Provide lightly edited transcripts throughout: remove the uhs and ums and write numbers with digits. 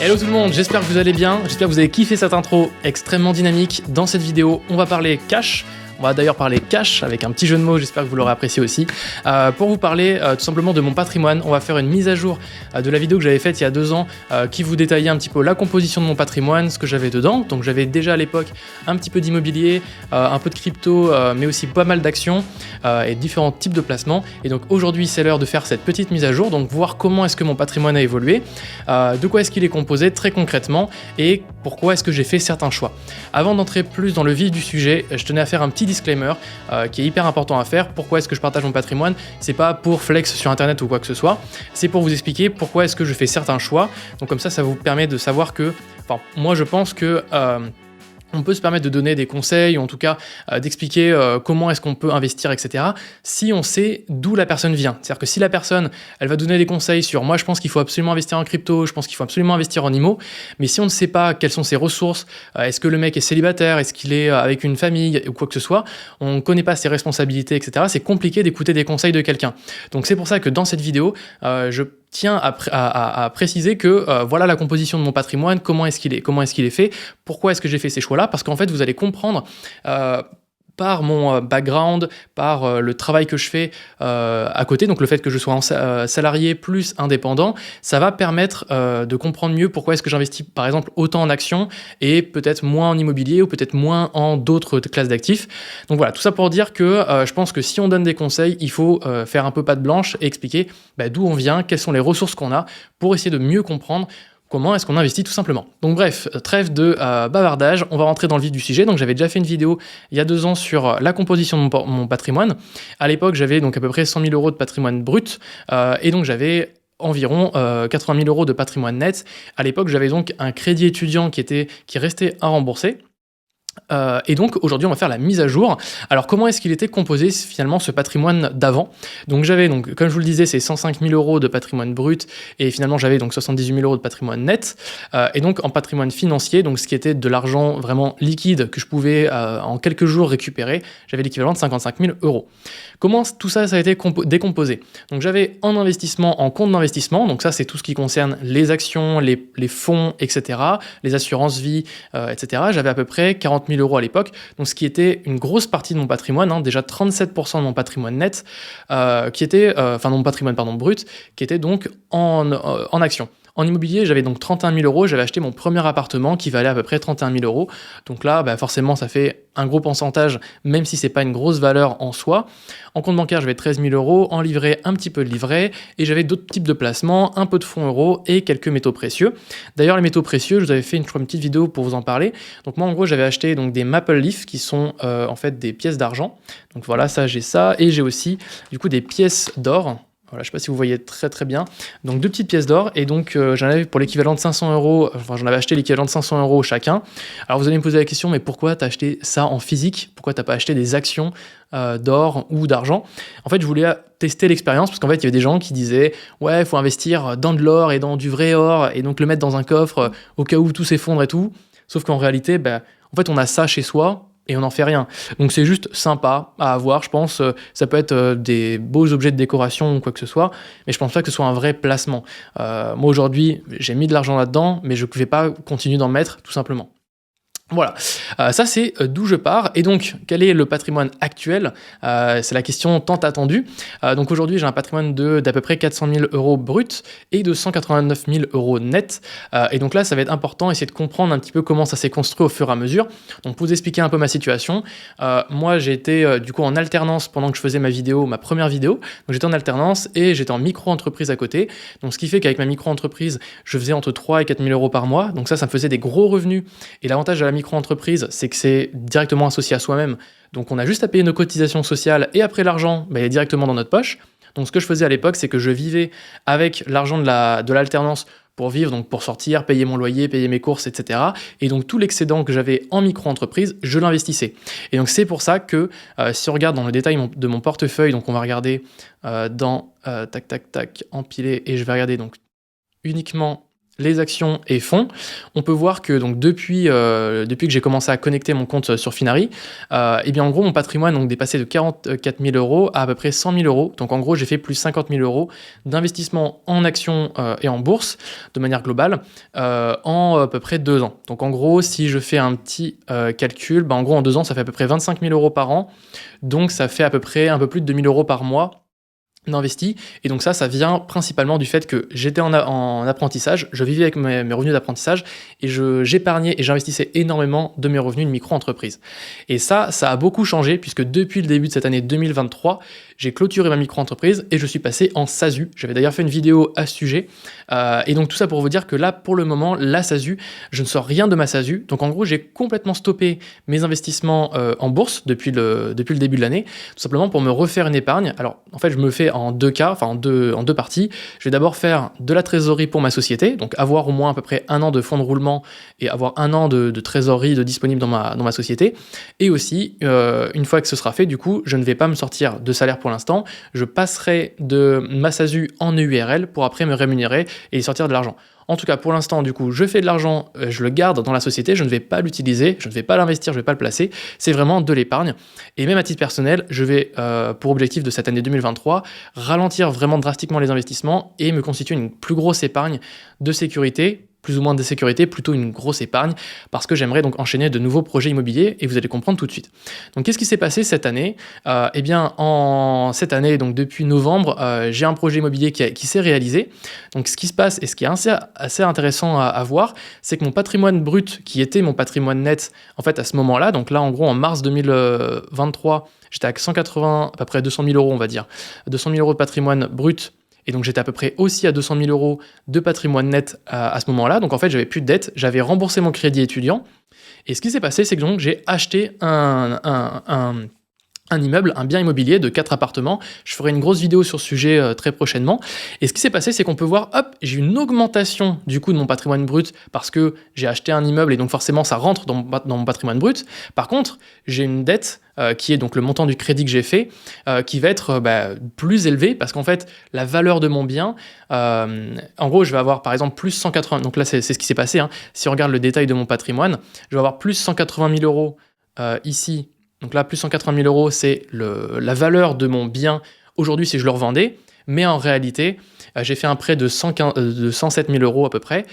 Hello tout le monde, j'espère que vous allez bien, j'espère que vous avez kiffé cette intro extrêmement dynamique. Dans cette vidéo, on va parler cash. On va d'ailleurs parler cash avec un petit jeu de mots, j'espère que vous l'aurez apprécié aussi. Pour vous parler tout simplement de mon patrimoine, on va faire une mise à jour de la vidéo que j'avais faite il y a 2 ans qui vous détaillait un petit peu la composition de mon patrimoine, ce que j'avais dedans. Donc j'avais déjà à l'époque un petit peu d'immobilier, un peu de crypto, mais aussi pas mal d'actions et différents types de placements. Et donc aujourd'hui c'est l'heure de faire cette petite mise à jour, donc voir comment est-ce que mon patrimoine a évolué, de quoi est-ce qu'il est composé très concrètement et pourquoi est-ce que j'ai fait certains choix. Avant d'entrer plus dans le vif du sujet, je tenais à faire un petit disclaimer qui est hyper important à faire. Pourquoi est-ce que je partage mon patrimoine? C'est pas pour flex sur internet ou quoi que ce soit, c'est pour vous expliquer pourquoi est-ce que je fais certains choix. Donc comme ça vous permet de savoir que, moi je pense que on peut se permettre de donner des conseils, ou en tout cas d'expliquer comment est-ce qu'on peut investir, etc. si on sait d'où la personne vient. C'est-à-dire que si la personne, elle va donner des conseils sur « moi je pense qu'il faut absolument investir en crypto, je pense qu'il faut absolument investir en IMO », mais si on ne sait pas quelles sont ses ressources, est-ce que le mec est célibataire, est-ce qu'il est avec une famille ou quoi que ce soit, on ne connaît pas ses responsabilités, etc. C'est compliqué d'écouter des conseils de quelqu'un. Donc c'est pour ça que dans cette vidéo, je tiens à préciser que voilà la composition de mon patrimoine, comment est-ce qu'il est fait, pourquoi est-ce que j'ai fait ces choix-là, parce qu'en fait vous allez comprendre par mon background, par le travail que je fais à côté, donc le fait que je sois salarié plus indépendant, ça va permettre de comprendre mieux pourquoi est-ce que j'investis par exemple autant en actions et peut-être moins en immobilier ou peut-être moins en d'autres classes d'actifs. Donc voilà, tout ça pour dire que je pense que si on donne des conseils, il faut faire un peu patte blanche et expliquer d'où on vient, quelles sont les ressources qu'on a pour essayer de mieux comprendre comment est-ce qu'on investit tout simplement. Donc bref, trêve de bavardage, on va rentrer dans le vif du sujet. Donc j'avais déjà fait une vidéo il y a 2 ans sur la composition de mon patrimoine. À l'époque, j'avais donc à peu près 100 000 euros de patrimoine brut et donc j'avais environ 80 000 euros de patrimoine net. À l'époque, j'avais donc un crédit étudiant qui restait à rembourser. Et donc aujourd'hui on va faire la mise à jour. Alors comment est-ce qu'il était composé finalement ce patrimoine d'avant? Donc j'avais, donc comme je vous le disais, c'est 105 000 euros de patrimoine brut et finalement j'avais donc 78 000 euros de patrimoine net. Et donc en patrimoine financier, donc ce qui était de l'argent vraiment liquide que je pouvais en quelques jours récupérer, j'avais l'équivalent de 55 000 euros. Comment tout ça a été décomposé? Donc j'avais en investissement, en compte d'investissement, donc ça c'est tout ce qui concerne les actions, les fonds, etc., les assurances vie, etc. J'avais à peu près 40 000 euros à l'époque, donc ce qui était une grosse partie de mon patrimoine, déjà 37% de mon patrimoine net, mon patrimoine brut, qui était donc en actions. En immobilier, j'avais donc 31 000 euros, j'avais acheté mon premier appartement qui valait à peu près 31 000 euros. Donc là, forcément, ça fait un gros pourcentage, même si c'est pas une grosse valeur en soi. En compte bancaire, j'avais 13 000 euros, en livret, un petit peu de livret, et j'avais d'autres types de placements, un peu de fonds euros et quelques métaux précieux. D'ailleurs, les métaux précieux, je vous avais fait une petite vidéo pour vous en parler. Donc moi, en gros, j'avais acheté donc des Maple Leaf qui sont en fait des pièces d'argent. Donc voilà, ça, j'ai ça, et j'ai aussi du coup des pièces d'or. Voilà, je ne sais pas si vous voyez très très bien. Donc 2 petites pièces d'or et donc j'en avais pour l'équivalent de 500 euros, j'en avais acheté l'équivalent de 500 euros chacun. Alors vous allez me poser la question, mais pourquoi tu as acheté ça en physique? Pourquoi tu n'as pas acheté des actions d'or ou d'argent? En fait, je voulais tester l'expérience parce qu'en fait, il y avait des gens qui disaient « ouais, il faut investir dans de l'or et dans du vrai or et donc le mettre dans un coffre au cas où tout s'effondre et tout ». Sauf qu'en réalité, en fait, on a ça chez soi et on n'en fait rien. Donc c'est juste sympa à avoir, je pense. Ça peut être des beaux objets de décoration ou quoi que ce soit, mais je pense pas que ce soit un vrai placement. Moi aujourd'hui, j'ai mis de l'argent là-dedans, mais je ne vais pas continuer d'en mettre, tout simplement. Voilà, ça c'est d'où je pars. Et donc, quel est le patrimoine actuel? C'est la question tant attendue. Donc aujourd'hui, j'ai un patrimoine d'à peu près 400 000 euros bruts et de 189 000 euros net. Et donc là, ça va être important, essayer de comprendre un petit peu comment ça s'est construit au fur et à mesure. Donc pour vous expliquer un peu ma situation, moi j'ai été du coup en alternance pendant que je faisais ma première vidéo. Donc j'étais en alternance et j'étais en micro-entreprise à côté. Donc ce qui fait qu'avec ma micro-entreprise, je faisais entre 3 et 4 000 euros par mois. Donc ça me faisait des gros revenus. Et l'avantage de la micro-entreprise, c'est que c'est directement associé à soi-même. Donc on a juste à payer nos cotisations sociales et après l'argent, il est directement dans notre poche. Donc ce que je faisais à l'époque, c'est que je vivais avec l'argent de l'alternance pour vivre, donc pour sortir, payer mon loyer, payer mes courses, etc. Et donc tout l'excédent que j'avais en micro-entreprise, je l'investissais. Et donc c'est pour ça que si on regarde dans le détail de mon portefeuille, donc on va regarder dans empiler, et je vais regarder donc uniquement les actions et fonds, on peut voir que donc depuis que j'ai commencé à connecter mon compte sur Finari, et bien en gros mon patrimoine donc dépassé de 44 000 euros à peu près 100 000 euros. Donc en gros j'ai fait plus 50 000 euros d'investissement en actions et en bourse de manière globale en à peu près 2 ans. Donc en gros si je fais un petit calcul, en gros en 2 ans ça fait à peu près 25 000 euros par an. Donc ça fait à peu près un peu plus de 2 000 euros par mois d'investi. Et donc ça vient principalement du fait que j'étais en apprentissage, je vivais avec mes revenus d'apprentissage et j'épargnais et j'investissais énormément de mes revenus de micro-entreprise. Et ça a beaucoup changé puisque depuis le début de cette année 2023, j'ai clôturé ma micro-entreprise et je suis passé en SASU. J'avais d'ailleurs fait une vidéo à ce sujet. Et donc tout ça pour vous dire que là, pour le moment, la SASU, je ne sors rien de ma SASU. Donc en gros, j'ai complètement stoppé mes investissements en bourse depuis le début de l'année, tout simplement pour me refaire une épargne. Alors en fait, je me fais en 2 cas, enfin en deux parties. Je vais d'abord faire de la trésorerie pour ma société, donc avoir au moins à peu près 1 an de fonds de roulement et avoir 1 an de trésorerie disponible dans ma société. Et aussi, une fois que ce sera fait, du coup, je ne vais pas me sortir de salaire pour l'instant. Je passerai de ma SASU en EURL pour après me rémunérer et sortir de l'argent. En tout cas, pour l'instant, du coup, je fais de l'argent, je le garde dans la société, je ne vais pas l'utiliser, je ne vais pas l'investir, je ne vais pas le placer. C'est vraiment de l'épargne. Et même à titre personnel, je vais, pour objectif de cette année 2023, ralentir vraiment drastiquement les investissements et me constituer une plus grosse épargne de sécurité, plus ou moins de sécurité, plutôt une grosse épargne, parce que j'aimerais donc enchaîner de nouveaux projets immobiliers, et vous allez comprendre tout de suite. Donc qu'est-ce qui s'est passé cette année ? Eh bien, cette année, donc depuis novembre, j'ai un projet immobilier qui s'est réalisé. Donc ce qui se passe, et ce qui est assez intéressant à voir, c'est que mon patrimoine brut, qui était mon patrimoine net, en fait, à ce moment-là, donc là, en gros, en mars 2023, j'étais à 180, à peu près 200 000 euros, on va dire, 200 000 euros de patrimoine brut. Et donc j'étais à peu près aussi à 200 000 euros de patrimoine net à ce moment-là. Donc en fait, j'avais plus de dette, j'avais remboursé mon crédit étudiant. Et ce qui s'est passé, c'est que donc j'ai acheté un immeuble, un bien immobilier de 4 appartements. Je ferai une grosse vidéo sur ce sujet très prochainement. Et ce qui s'est passé, c'est qu'on peut voir, hop, j'ai une augmentation du coup de mon patrimoine brut parce que j'ai acheté un immeuble et donc forcément ça rentre dans mon patrimoine brut. Par contre, j'ai une dette qui est donc le montant du crédit que j'ai fait, qui va être plus élevé parce qu'en fait, la valeur de mon bien, en gros, je vais avoir par exemple plus 180, donc là c'est ce qui s'est passé, hein. Si on regarde le détail de mon patrimoine, je vais avoir plus 180 000 euros ici. Donc là, plus 180 000 euros, c'est la valeur de mon bien aujourd'hui si je le revendais. Mais en réalité, j'ai fait un prêt de 107 000 euros à peu près.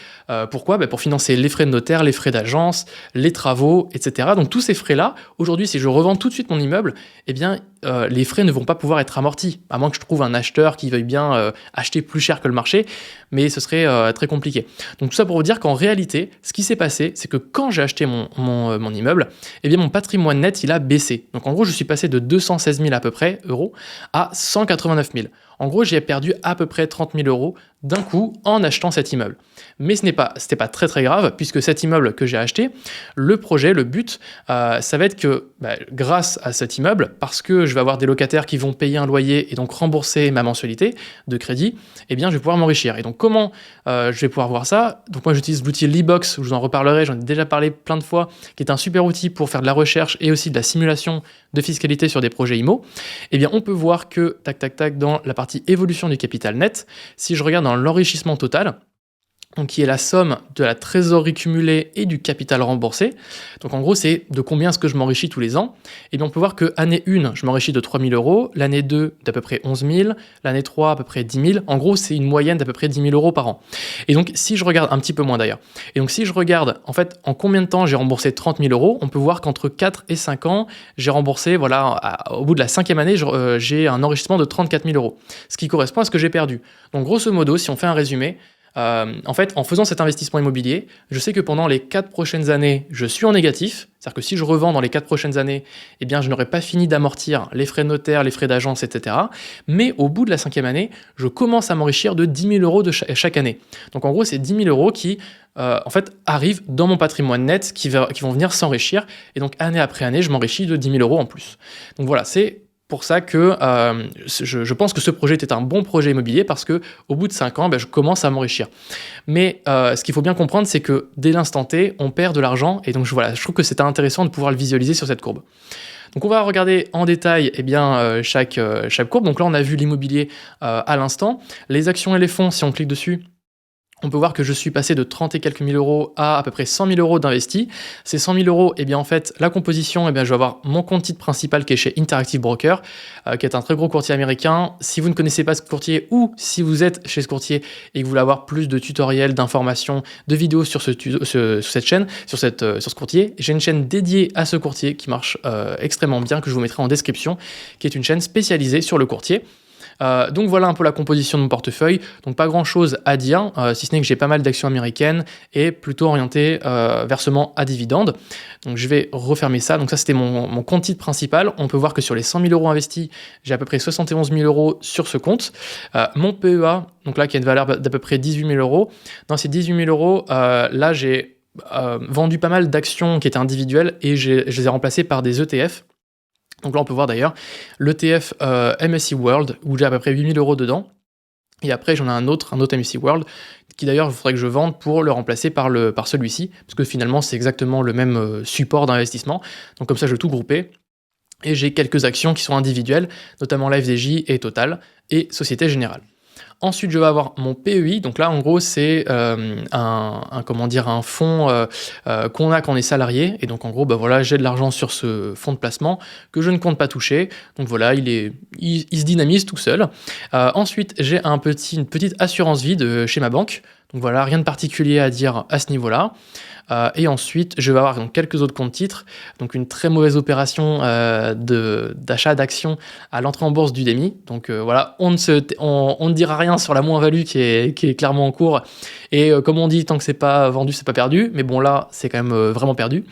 Pourquoi ? Pour financer les frais de notaire, les frais d'agence, les travaux, etc. Donc tous ces frais-là, aujourd'hui, si je revends tout de suite mon immeuble, eh bien, les frais ne vont pas pouvoir être amortis, à moins que je trouve un acheteur qui veuille bien acheter plus cher que le marché, mais ce serait très compliqué. Donc tout ça pour vous dire qu'en réalité, ce qui s'est passé, c'est que quand j'ai acheté mon immeuble, eh bien mon patrimoine net, il a baissé. Donc en gros, je suis passé de 216 000 à peu près euros à 189 000. En gros, j'ai perdu à peu près 30 000 euros d'un coup en achetant cet immeuble. Mais c'était pas très très grave, puisque cet immeuble que j'ai acheté, le projet, le but, ça va être que grâce à cet immeuble, parce que je vais avoir des locataires qui vont payer un loyer et donc rembourser ma mensualité de crédit, eh bien je vais pouvoir m'enrichir. Et donc comment je vais pouvoir voir ça ? Donc moi j'utilise l'outil Libox, je vous en reparlerai, j'en ai déjà parlé plein de fois, qui est un super outil pour faire de la recherche et aussi de la simulation de fiscalité sur des projets IMO. Eh bien on peut voir que, dans la partie évolution du capital net, si je regarde dans l'enrichissement total, donc qui est la somme de la trésorerie cumulée et du capital remboursé. Donc en gros, c'est de combien est-ce que je m'enrichis tous les ans. Et bien on peut voir que année 1, je m'enrichis de 3 000 euros, l'année 2 d'à peu près 11 000, l'année 3 à peu près 10 000. En gros, c'est une moyenne d'à peu près 10 000 euros par an. Et donc si je regarde, un petit peu moins d'ailleurs, et donc si je regarde en fait en combien de temps j'ai remboursé 30 000 euros, on peut voir qu'entre 4 et 5 ans, j'ai remboursé, au bout de la 5e année, j'ai un enrichissement de 34 000 euros, ce qui correspond à ce que j'ai perdu. Donc grosso modo, si on fait un résumé, en fait, en faisant cet investissement immobilier, je sais que pendant les 4 prochaines années, je suis en négatif. C'est-à-dire que si je revends dans les 4 prochaines années, eh bien, je n'aurai pas fini d'amortir les frais de notaire, les frais d'agence, etc. Mais au bout de la 5e année, je commence à m'enrichir de 10 000 euros de chaque année. Donc en gros, c'est 10 000 euros qui, en fait, arrivent dans mon patrimoine net, qui vont venir s'enrichir. Et donc, année après année, je m'enrichis de 10 000 euros en plus. Donc voilà, c'est pour ça que je pense que ce projet était un bon projet immobilier parce que au bout de 5 ans, je commence à m'enrichir. Mais ce qu'il faut bien comprendre, c'est que dès l'instant T, on perd de l'argent et donc je trouve que c'est intéressant de pouvoir le visualiser sur cette courbe. Donc on va regarder en détail chaque courbe. Donc là, on a vu l'immobilier à l'instant. Les actions et les fonds, si on clique dessus, On peut voir que je suis passé de 30 et quelques mille euros à peu près 100 000 euros d'investis. Ces 100 000 euros, eh bien en fait, la composition, eh bien je vais avoir mon compte titre principal qui est chez Interactive Broker, qui est un très gros courtier américain. Si vous ne connaissez pas ce courtier ou si vous êtes chez ce courtier et que vous voulez avoir plus de tutoriels, d'informations, de vidéos sur cette chaîne, sur ce courtier, j'ai une chaîne dédiée à ce courtier qui marche extrêmement bien, que je vous mettrai en description, qui est une chaîne spécialisée sur le courtier. Donc voilà un peu la composition de mon portefeuille. Donc pas grand chose à dire, si ce n'est que j'ai pas mal d'actions américaines et plutôt orienté versement à dividendes. Donc je vais refermer ça. Donc ça c'était mon compte titre principal. On peut voir que sur les 100 000 euros investis, j'ai à peu près 71 000 euros sur ce compte. Mon PEA, donc là qui a une valeur d'à peu près 18 000 euros. Dans ces 18 000 euros, là j'ai vendu pas mal d'actions qui étaient individuelles et je les ai remplacées par des ETF. Donc là, on peut voir d'ailleurs l'ETF MSCI World, où j'ai à peu près 8 000 euros dedans. Et après, j'en ai un autre MSCI World, qui d'ailleurs, il faudrait que je vende pour le remplacer par celui-ci, parce que finalement, c'est exactement le même support d'investissement. Donc comme ça, je vais tout grouper. Et j'ai quelques actions qui sont individuelles, notamment la FDJ et Total, et Société Générale. Ensuite, je vais avoir mon PEI. Donc là, en gros, c'est un fonds qu'on a quand on est salarié. Et donc, en gros, bah voilà, j'ai de l'argent sur ce fonds de placement que je ne compte pas toucher. Donc voilà, il se dynamise tout seul. Ensuite, j'ai une petite assurance vie de chez ma banque. Donc voilà, rien de particulier à dire à ce niveau-là. Et ensuite, je vais avoir donc, quelques autres comptes titres. Donc une très mauvaise opération d'achat d'actions à l'entrée en bourse d'Udemy. Donc voilà, on ne dira rien sur la moins-value qui est clairement en cours. Et comme on dit, tant que c'est pas vendu, c'est pas perdu. Mais bon là, c'est quand même vraiment perdu.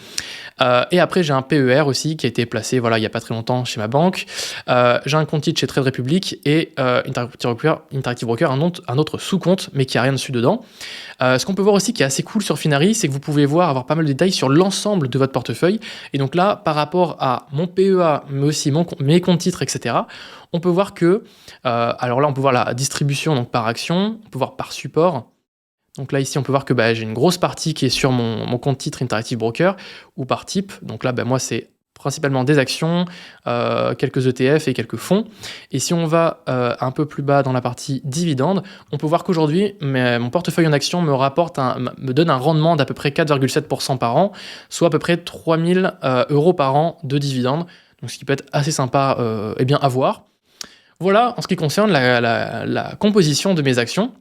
Et après, j'ai un PER aussi qui a été placé il n'y a pas très longtemps chez ma banque. J'ai un compte titre chez Trade Republic et Interactive Broker, un autre sous-compte, mais qui n'a rien dessus dedans. Ce qu'on peut voir aussi qui est assez cool sur Finari, c'est que vous pouvez avoir pas mal de détails sur l'ensemble de votre portefeuille. Et donc là, par rapport à mon PEA, mais aussi mes comptes titres, etc., on peut voir que, alors là, on peut voir la distribution donc par action, on peut voir par support. Donc là, ici, on peut voir que j'ai une grosse partie qui est sur mon compte titre Interactive Broker ou par type. Donc là, moi, c'est principalement des actions, quelques ETF et quelques fonds. Et si on va un peu plus bas dans la partie dividendes, on peut voir qu'aujourd'hui, mon portefeuille en actions me donne un rendement d'à peu près 4,7% par an, soit à peu près 3 000 euros par an de dividendes. Donc ce qui peut être assez sympa à voir. Voilà en ce qui concerne la composition de mes actions,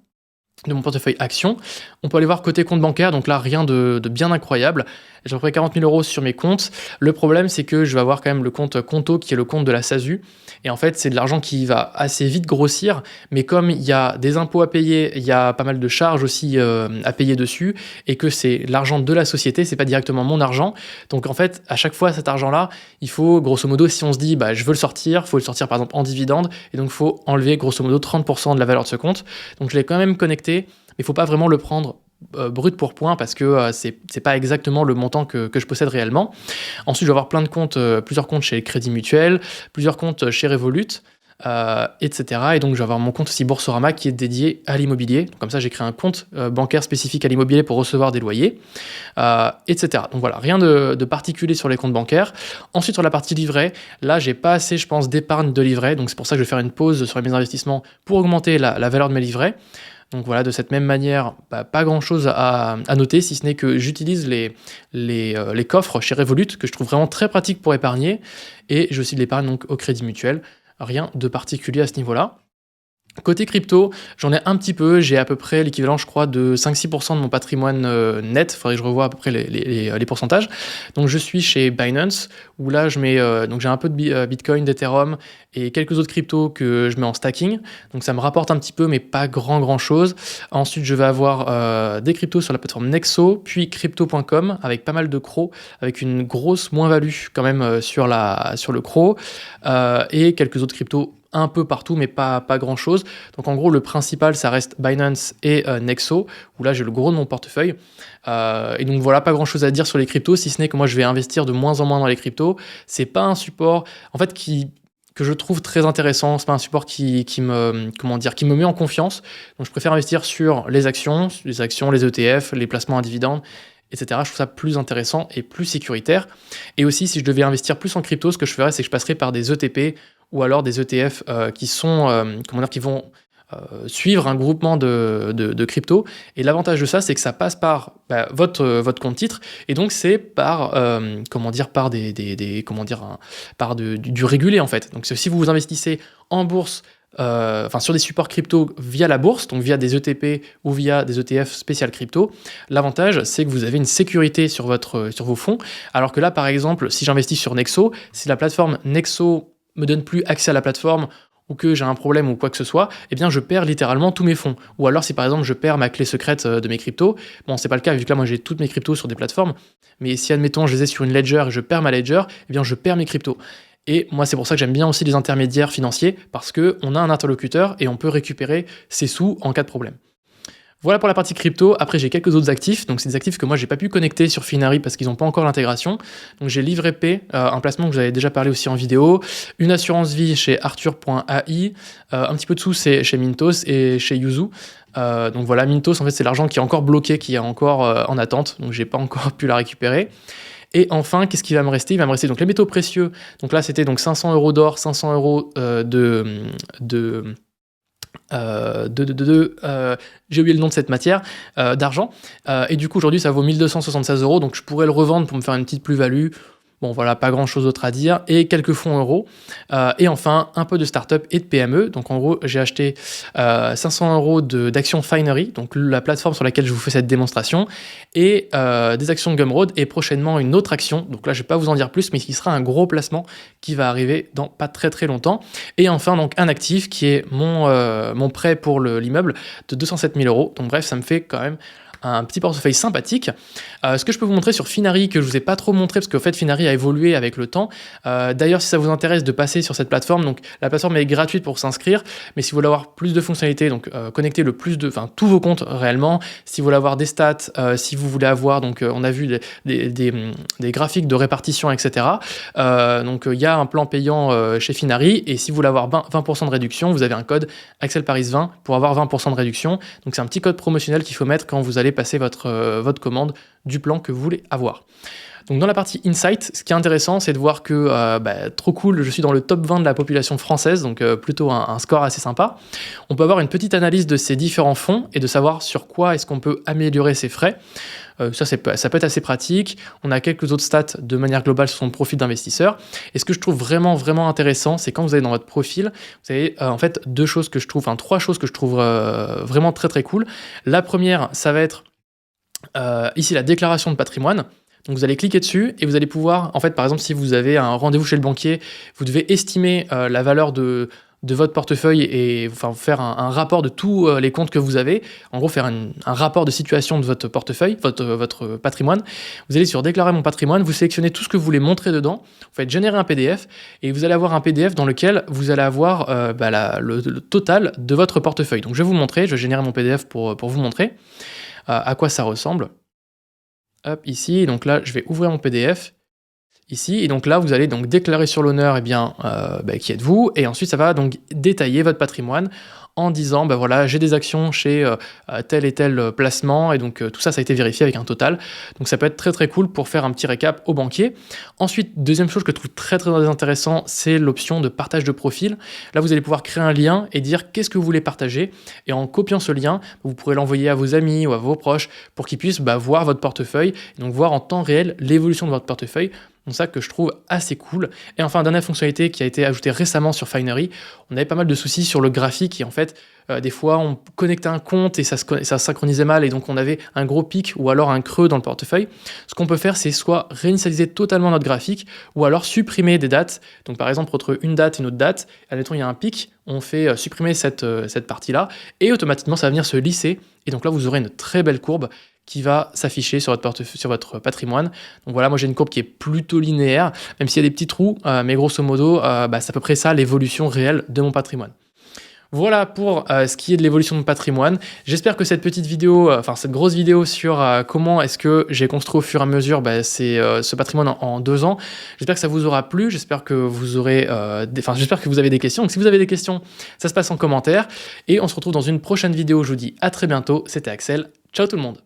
de mon portefeuille actions. On peut aller voir côté compte bancaire, donc là rien de bien incroyable. J'ai à peu près 40 000 euros sur mes comptes. Le problème, c'est que je vais avoir quand même le compte Conto qui est le compte de la SASU. Et en fait, c'est de l'argent qui va assez vite grossir. Mais comme il y a des impôts à payer, il y a pas mal de charges aussi à payer dessus. Et que c'est l'argent de la société, c'est pas directement mon argent. Donc en fait, à chaque fois, cet argent-là, il faut, grosso modo, si on se dit, je veux le sortir, il faut le sortir par exemple en dividende. Et donc il faut enlever, grosso modo, 30% de la valeur de ce compte. Donc je l'ai quand même connecté. Mais il ne faut pas vraiment le prendre brut pour point parce que c'est pas exactement le montant que je possède réellement. Ensuite, je vais avoir plein de comptes, plusieurs comptes chez Crédit Mutuel, plusieurs comptes chez Revolut, etc. Et donc, je vais avoir mon compte aussi Boursorama qui est dédié à l'immobilier. Comme ça, j'ai créé un compte bancaire spécifique à l'immobilier pour recevoir des loyers, etc. Donc voilà, rien de particulier sur les comptes bancaires. Ensuite, sur la partie livret, là, j'ai pas assez, je pense, d'épargne de livret. Donc, c'est pour ça que je vais faire une pause sur mes investissements pour augmenter la valeur de mes livrets. Donc voilà, de cette même manière, pas grand-chose à noter, si ce n'est que j'utilise les coffres chez Revolut, que je trouve vraiment très pratique pour épargner, et j'ai aussi de l'épargne donc au Crédit Mutuel. Rien de particulier à ce niveau-là. Côté crypto, j'en ai un petit peu, j'ai à peu près l'équivalent, je crois, de 5-6% de mon patrimoine net, il faudrait que je revoie à peu près les pourcentages. Donc je suis chez Binance, où là je mets, donc j'ai un peu de Bitcoin, d'Ethereum et quelques autres cryptos que je mets en stacking. Donc ça me rapporte un petit peu, mais pas grand chose. Ensuite, je vais avoir des cryptos sur la plateforme Nexo, puis crypto.com, avec pas mal de CRO, avec une grosse moins-value quand même sur le CRO, et quelques autres cryptos un peu partout, mais pas grand chose. Donc en gros, le principal, ça reste Binance et Nexo, où là j'ai le gros de mon portefeuille. Et donc voilà, pas grand chose à dire sur les cryptos, si ce n'est que moi je vais investir de moins en moins dans les cryptos. C'est pas un support, en fait, que je trouve très intéressant. C'est pas un support qui me met en confiance. Donc je préfère investir sur les actions, les ETF, les placements à dividendes, etc. Je trouve ça plus intéressant et plus sécuritaire. Et aussi, si je devais investir plus en crypto, ce que je ferais, c'est que je passerais par des ETP ou alors des ETF qui vont suivre un groupement de crypto. Et l'avantage de ça, c'est que ça passe par votre compte titre, et donc c'est par du régulé en fait. Donc si vous investissez en bourse, sur des supports crypto via la bourse, donc via des ETP ou via des ETF spécial crypto, l'avantage c'est que vous avez une sécurité sur vos fonds, alors que là par exemple si j'investis sur Nexo, si la plateforme Nexo me donne plus accès à la plateforme, ou que j'ai un problème ou quoi que ce soit, eh bien je perds littéralement tous mes fonds. Ou alors si par exemple je perds ma clé secrète de mes cryptos, bon c'est pas le cas vu que là moi j'ai toutes mes cryptos sur des plateformes, mais si admettons je les ai sur une ledger et je perds ma ledger, eh bien je perds mes cryptos. Et moi c'est pour ça que j'aime bien aussi les intermédiaires financiers, parce qu'on a un interlocuteur et on peut récupérer ses sous en cas de problème. Voilà pour la partie crypto. Après, j'ai quelques autres actifs. Donc, c'est des actifs que moi, j'ai pas pu connecter sur Finary parce qu'ils n'ont pas encore l'intégration. Donc, j'ai Livret P, un placement que j'avais déjà parlé aussi en vidéo. Une assurance vie chez Arthur.ai. Un petit peu de sous, c'est chez Mintos et chez Yuzu. Donc voilà, Mintos, en fait, c'est l'argent qui est encore bloqué, qui est encore en attente. Donc, j'ai pas encore pu la récupérer. Et enfin, qu'est-ce qui va me rester? Il va me rester donc les métaux précieux. Donc là, c'était donc 500 € d'or, 500 € j'ai oublié le nom de cette matière, d'argent, et du coup aujourd'hui ça vaut 1276 €, donc je pourrais le revendre pour me faire une petite plus-value. Bon voilà, pas grand chose d'autre à dire, et quelques fonds euros, et enfin un peu de start-up et de PME. Donc en gros j'ai acheté 500 € d'actions Finery, donc la plateforme sur laquelle je vous fais cette démonstration, et des actions Gumroad, et prochainement une autre action, donc là je vais pas vous en dire plus, mais qui sera un gros placement qui va arriver dans pas très très longtemps. Et enfin donc un actif qui est mon prêt pour l'immeuble de 207 000 €, donc bref ça me fait quand même un petit portefeuille sympathique. Ce que je peux vous montrer sur Finary, que je vous ai pas trop montré, parce qu'en fait Finary a évolué avec le temps. D'ailleurs, si ça vous intéresse de passer sur cette plateforme, donc la plateforme est gratuite pour s'inscrire, mais si vous voulez avoir plus de fonctionnalités, donc connecter tous vos comptes réellement, si vous voulez avoir des stats, si vous voulez avoir, donc on a vu des graphiques de répartition, etc. Donc il y a un plan payant chez Finary, et si vous voulez avoir 20% de réduction, vous avez un code AxelParis20 pour avoir 20% de réduction. Donc c'est un petit code promotionnel qu'il faut mettre quand vous allez passer votre commande du plan que vous voulez avoir. Donc dans la partie Insight, ce qui est intéressant, c'est de voir que, trop cool, je suis dans le top 20 de la population française, donc plutôt un score assez sympa. On peut avoir une petite analyse de ces différents fonds et de savoir sur quoi est-ce qu'on peut améliorer ses frais. Ça peut être assez pratique. On a quelques autres stats de manière globale sur son profil d'investisseur. Et ce que je trouve vraiment, vraiment intéressant, c'est quand vous allez dans votre profil, vous avez en fait trois choses que je trouve vraiment très, très cool. La première, ça va être ici la déclaration de patrimoine. Donc vous allez cliquer dessus et vous allez pouvoir, en fait, par exemple, si vous avez un rendez-vous chez le banquier, vous devez estimer la valeur de votre portefeuille et faire un rapport de tous les comptes que vous avez. En gros, faire un rapport de situation de votre portefeuille, votre patrimoine. Vous allez sur déclarer mon patrimoine, vous sélectionnez tout ce que vous voulez montrer dedans, vous faites générer un PDF et vous allez avoir un PDF dans lequel vous allez avoir le total de votre portefeuille. Donc je vais vous montrer, je vais générer mon PDF pour vous montrer à quoi ça ressemble. Hop, ici, donc là, je vais ouvrir mon PDF, ici, et donc là, vous allez donc déclarer sur l'honneur, qui êtes-vous, et ensuite, ça va donc détailler votre patrimoine en disant, voilà, j'ai des actions chez tel et tel placement, et donc tout ça, ça a été vérifié avec un total. Donc ça peut être très très cool pour faire un petit récap au banquier. Ensuite, deuxième chose que je trouve très très intéressant, c'est l'option de partage de profil. Là, vous allez pouvoir créer un lien et dire qu'est-ce que vous voulez partager, et en copiant ce lien, vous pourrez l'envoyer à vos amis ou à vos proches pour qu'ils puissent voir votre portefeuille, et donc voir en temps réel l'évolution de votre portefeuille. Donc ça que je trouve assez cool. Et enfin, dernière fonctionnalité qui a été ajoutée récemment sur Finery, on avait pas mal de soucis sur le graphique et en fait, des fois on connectait un compte et ça synchronisait mal et donc on avait un gros pic ou alors un creux dans le portefeuille. Ce qu'on peut faire, c'est soit réinitialiser totalement notre graphique ou alors supprimer des dates. Donc par exemple, entre une date et une autre date, admettons il y a un pic, on fait supprimer cette partie-là et automatiquement ça va venir se lisser et donc là vous aurez une très belle courbe qui va s'afficher sur votre patrimoine. Donc voilà, moi j'ai une courbe qui est plutôt linéaire, même s'il y a des petits trous, mais grosso modo, c'est à peu près ça l'évolution réelle de mon patrimoine. Voilà pour ce qui est de l'évolution de mon patrimoine. J'espère que cette petite vidéo, cette grosse vidéo sur comment est-ce que j'ai construit au fur et à mesure ce patrimoine en 2 ans, j'espère que ça vous aura plu, j'espère que vous aurez j'espère que vous avez des questions. Donc si vous avez des questions, ça se passe en commentaire. Et on se retrouve dans une prochaine vidéo, je vous dis à très bientôt, c'était Axel, ciao tout le monde.